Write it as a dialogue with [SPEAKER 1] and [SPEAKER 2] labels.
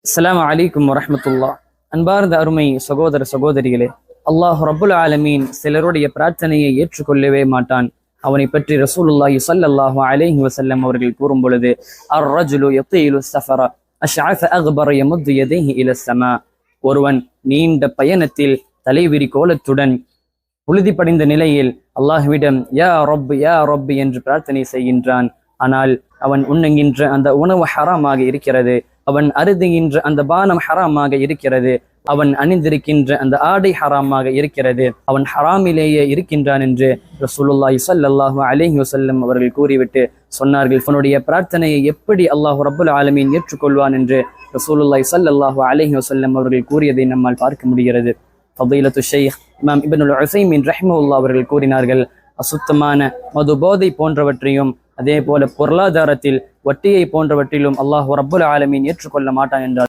[SPEAKER 1] அஸ்ஸலாமு அலைக்கும் வரஹ்மத்துல்லாஹ். அன்பார்ந்த அருமை சகோதர சகோதரிகளே, அல்லாஹ் ரப்புல் ஆலமீன் சிலருடைய பிரார்த்தனையை ஏற்றுக்கொள்ளவே மாட்டான். அவனை பற்றி ரசூலுல்லாஹி ஸல்லல்லாஹு அலைஹி வஸல்லம் அவர்கள் கூறும் பொழுது, அர் ரஜுலு யதீலு ஸஃபர அஷ்அஸ அக்பர யமுத்து யதைஹி இல ஸமா. ஒருவன் நீண்ட பயணத்தில் தலைவிரி கோலத்துடன் புழுதி படிந்த நிலையில் அல்லாஹ்விடம் யா ரப் என்று பிரார்த்தனை செய்கின்றான். ஆனால் அவன் உண்ணுகின்ற அந்த உணவு ஹராமாக இருக்கிறது, அவன் அருதுகின்ற அந்த பானம் ஹராமாக இருக்கிறது, அவன் அணிந்திருக்கின்ற அந்த ஆடை ஹராமாக இருக்கிறது, அவன் ஹராமிலேயே இருக்கின்றான் என்று ரசூலுல்லாஹி ஸல்லல்லாஹு அலைஹி வஸல்லம் அவர்கள் கூறிவிட்டு சொன்னார்கள், அவனுடைய பிரார்த்தனையை எப்படி அல்லாஹ் ரப்புல் ஆலமீன் ஏற்றுக்கொள்வான் என்று ரசூலுல்லாஹி ஸல்லல்லாஹு அலைஹி வஸல்லம் அவர்கள் கூறியதை நம்மால் பார்க்க முடிகிறது. ஃபதீலத்து ஷைக் இமாம் இப்னுல் உஸைமீன் ரஹ்மத்துல்லாஹி அவர்கள் கூறினார்கள், அசுத்தமான மது போதை போன்றவற்றையும் அதே போல பொருளாதாரத்தில் வட்டியை போன்றவற்றிலும் அல்லாஹ் ரப்புல் ஆலமீன் ஏற்றுக்கொள்ள மாட்டான் என்றார்.